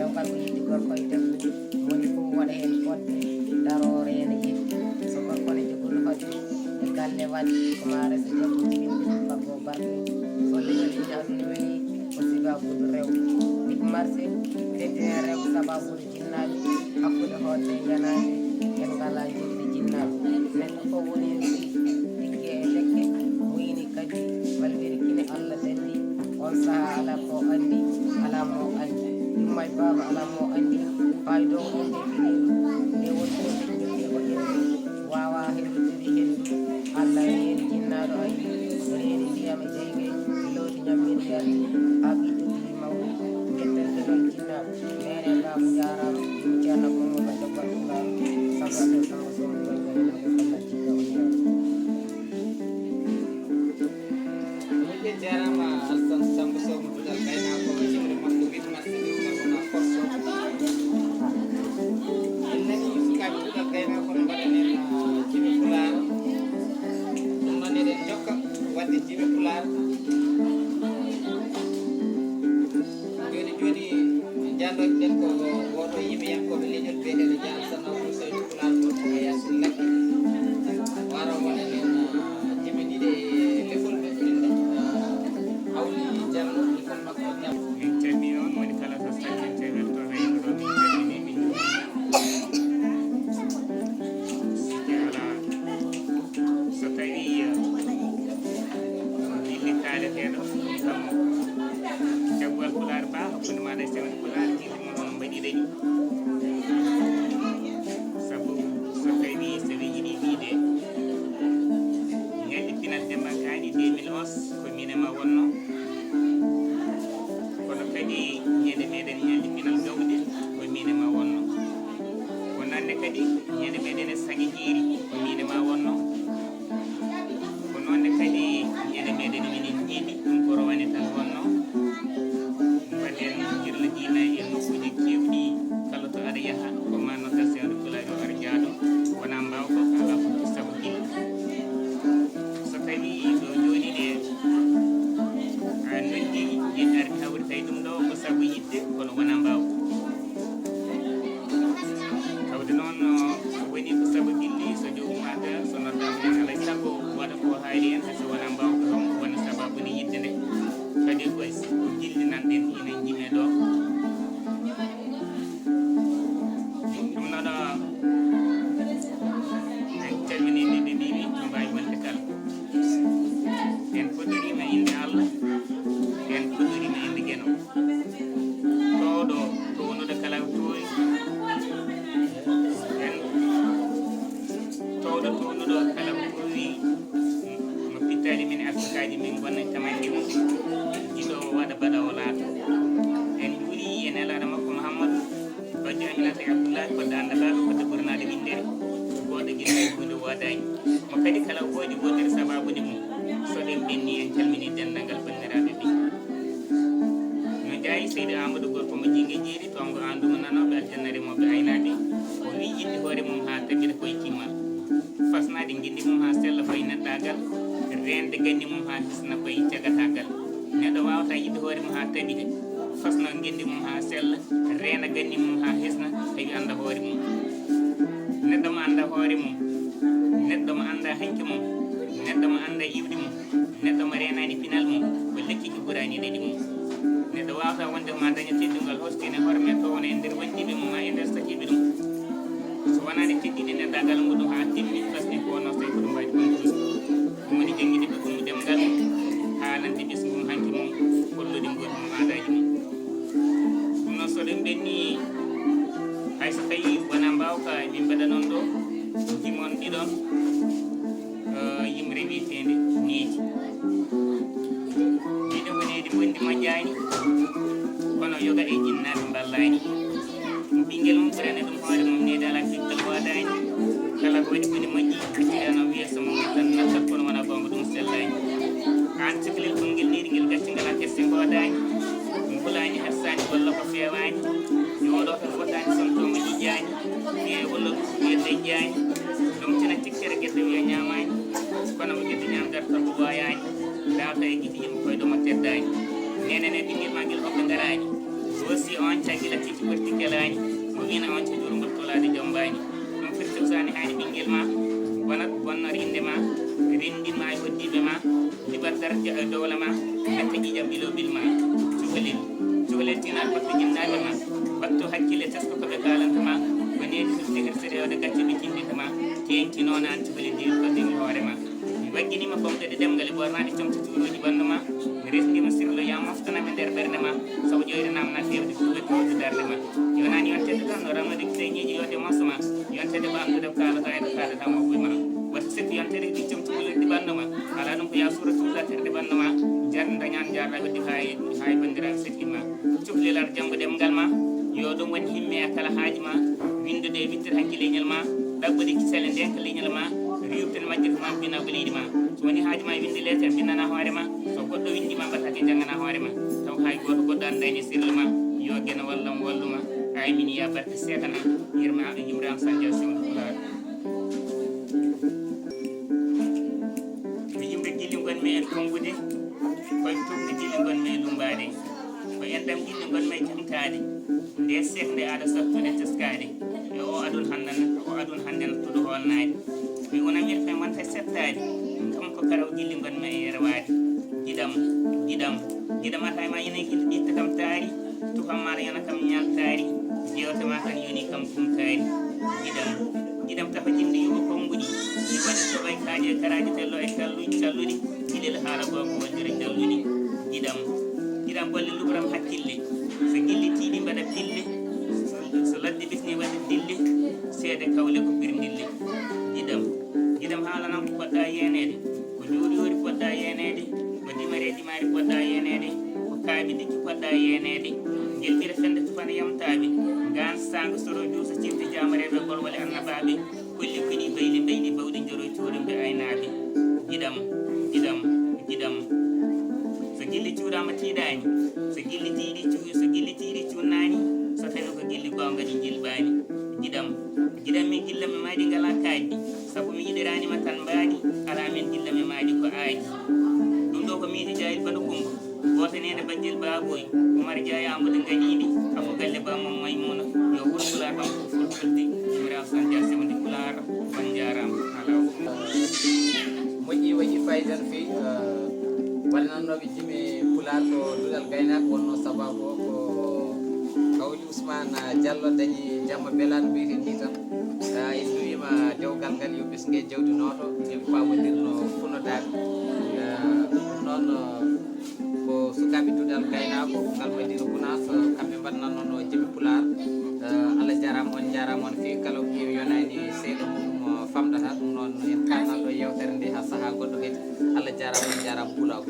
rewkal ko yiɗi gorko e debbo moni fof waɗa hen fodde darore ene yiɗi so gorko ne jogori hodde e galle wadde ko ma resa debbo jibinde faggo barke so leñolini aduna weeli ko sibabude rewɓe ɗiɗi marché teddine rewɓe sababude jinnaɓe hakkude hodde yanade en ngala joguide jinnaɓe neɗɗo fof woni hen ligge e lekke muyini kadi walwiri kine Allah danni on saaha ala ko andi ala mo andi yummay baba ala mo andi faydo ende kini nde woni ko jogi ko ende wawa hellodiri hendu Allah heeni jinnaɗo ayi woni hen ndiyam e jeyge lowti ñamminde yalti ha ɓiɗɗodiri mawni guettel denol jinnaɓe nene ngam jarama ɗum ceerno gomoba joggal ɗugal sabato sama somo gongalino ko Allah jikka on yaw moƴƴe jarama Alassane Samba Sow mo dugal gaynako jimre makko witmarɓe ɗiwnagona forso en nani sukaɓe dugal gaynako no mbaɗanen jimi pular ɗum noon eɗen jokka wadde jimi pular joni jalloɗen ko woto yimɓeyankoɓe leñol biyeteɗo Dial Sanoko Seydou Pular goto ko Yasin Lakki waro waɗanen jimi ɗiɗi e lefol ɓeɓɓinde hawli Diallo lefol makko ñam min calmini on woni kala so salminte weltoɓe yimɓe ɗo min calmini min sike ala so tawi dilli kaaleteɗo kam jaggol Pular ba hakkude maɗa e sewne Pular dilli mon on mbaɗi dañi sabu so tawi so ɓe yiiɗi wiide ñalli pinal Demba Kani 2011 ko min e ma wonno kono kadi ñande meɗen ñalli pinal gawde ko min e ma wonno ko nande kadi ñande meɗen e Sangue Jiiri ko min e ma wonno ko nonne kadi ñande meɗen minen jiiɗi ɗum ko rowane tan wonno mbaɗen jirla diina e nokkuji kewɗi kala to aɗa yaaha ko ma nodda sewde Pular o ar jaaɗo wona mbawko ala ko sabu gila so tawi ɗo joni ɗe a noddi jiɗɗi armi hawri tawi ɗum ɗo ko sabu yidde kono wona mbawko tawde noon woni ko sabu gilli so jomum ada so noddama hen alay saago waɗa ko haali hen so wona mbawko ton wona sababude yidde nde kadi ko gilli nanɗen inen jime ɗo ɗum noɗo en calmini ɓiɓɓe mbiɓe no mbawi wonde kala en koɗɗorima inde Allah en koɗɗorima inde gueno towɗo to wonude kala toyi en towɗo to wonuɗo kala towi mo pittali min arsukaji min gonnen tamange mum jiɗowo waɗa baɗawo laato en juuri en elaɗo makko Mouhamadou bajjo Aminata Abdoulaye kodde andalaɗo kodde ɓurnade windere goɗɗo guila hunde wodani mo kadi kala woodi wodere sababude mum soɗen ɓenni en calmini dendagal bandiraɓe ɓe no jayi Seydou Amadou gorko mo jingue jeeri tongo andumo nanoɓe aljanna remoɓe aynaɓe o wi yidde hoore mum ha tabira koye timmal fasnade guindi mum ha sella fayi neɗɗagal rende gandi mum ha hisna koye cagatagal neɗɗo wawata yidde hoore mum ha tabide fasno guindi mum ha sella reena gandi mum ha hisna tawi anda hoore mum neɗɗo mo anda hoore mum neɗɗo mo anda hanki mum neɗɗo mo anda iwdi mum neɗɗo mo renani pinal mum ko lekki ki ɓurani ɗeɗi mum neɗɗo wawata wonde ma daña teddungal hoskene horme towno e nder wondiɓe mum ha e nder sakiɓe ɗum so wonade teddide neɗɗagal muɗum ha timmi fasni ko wonno tawi ko ɗum wawi gontude ɗum woni jangguide ɓe ɗum demgal haalande ɓesgum hanki mum hollude ngol mum aadaji mum ɗum noon so ɗum ɓenni hayso tawi wona mbawka min mbaɗa noon ɗo jimon ɗiɗon yimre wiyetede needi ɗiɗo wonede bondi moƴƴani kono yoga e jinnaɓe ballani ɓinguel mum ɓurani ɗum hoore mum needi ala fikkal wadani kala ko waɗi boni moƴƴi accirano wiyeso mum tan nattat kono wona gonga ɗum sellani an cikalel konngel needi ngel gacci ngala kesse godani mbulani hersani walla ko fewani yoɗo to fotani somtomo jijjani e walla yedde jani ɗum tina cikkere guedde wiya ñamani kono mo guedde ñamdata ko ɓoyani dawta e guiɗi yimɓe koye ɗomo teddani nenene ɓinguel ma guel hoɓɓe garani aussi on cagila titi ɓurti kelani mo wina on cajurgol tolade jombani ɗum firti usani hani ɓinguel ma wonat bonnor inde ma rendinma e hoddiɓe ma libat darja e dowla ma nette ƴiƴam ɓiloɓil ma cukalel tinal batto jinnaɓe ma batto hakkille tesko koɓe kalantama ko nedi firti hirse rewde gacce ɓe jinditama tenti noon an cukalel diri koddemi hoore ma mi wagginima bomɗeɗe ɗemgal e ɓornade comti tuuruji ɓandu ma mi resdima sirlo ya moftanami nder ɓerde ma sabu ƴoyre namna fewde fuɓe kawde darde ma yonani yontede tan no ramnode kiseñiji yode mosma yontede ɓamdude ko kalata e ko kalata mawɓe ma wata sikki yontede ɗi comti ɓulirɗi ɓandu ma ala ɗum ko ya suura tuusatirde ɓandu ma jarde dañan jarɗa weddi hay bandiraɓe sikki ma cuhlelal janggo ɗemgal ma yo ɗum woni himme e kala haaji ma windude e wittir hankki leñol ma ɗaggude kisele ndenka leñol ma riwten majjirta ma binawɓe leydi ma so woni haaji ma winde lettere bindana hoore ma so goɗɗo windima mbattake janggana hoore ma taw hay goto goɗɗo andani sirlu ma yo guena wallam walluma ay min ya barke seetana yimram sandia sewdo pulaar mi yimɓe gilli gonmi en kongude koye tumde gilli gonmi e lumbade ko en ɗam gilli gonmi e jamtade nde sekde aɗa sattude teskade e o adun hande nattuɗo holnade mi wonamir fe wonta settade kam ko karaw gilli gonmi e yerwade giɗam ata ma yene gilli ɓitta kam taari tufam maɗa yana kam ñaltaari jewtema tan yoni kam tumtaari giɗam tafa jinde yuɓa konguɗi ɗi waɗi soɓay kaaje e karaji tello e calluɗi gilel haala goko wondire jalluɗi giɗam golle lubram hakkille so gillitiɗi mbaɗa pille so ladde bisni waɗa dille seede kawle ko pirdille giɗam haalanam ko poɗɗa yenede ko jooɗiyori poɗɗa yenede ko dimari poɗɗa yenede ko kaabi dikki poɗɗa yenede ngel ɓira fende tufana yamtaɓe gan sango soro juusa cifte jamareɓe golwale annabaɓe kolli koni beydi bawɗi joro cuuɗumɓe aynaɓe giɗam so gilli cuuɗama tiiɗani so gilli tiiɗi cunnani so tawi ko gilli gongaɗi jilbani giɗam min gillami maɗi ngala kaaji saabu mi yiɗiranima tan mbaɗi ala min gillami maɗi ko aaji ɗum ɗo ko miijo jayil bano kumba goto nene bajjel baboy Oumar Dia amadou gañiɗi afo galle bamam maymuna yo wuro pular kam ko fulfulde imram sandia sewde pular on jarama alaw moƴƴi waɗi faydan fi wallannoɓe jimi pular ko duɗal gaynak wonno sababu o ko kawli Ousmane Diallo dañi jamma belade mbiyeten ni tan en duwima dewgal ngal yo ɓesgue jawdi noto eɓe pamodirno funodade ɗum noon ko sukaɓe duɗal gaynako ngal madina gounas kamɓe mbaɗnanno no jimi pular Allah jarama on jarama on fewi kala ko ƴeewi yonani seeɗa mum famɗata ɗum noon en kalnanɗo yewtere nde ha saaha goɗɗo kadi Allah jarama on jarama Boulaw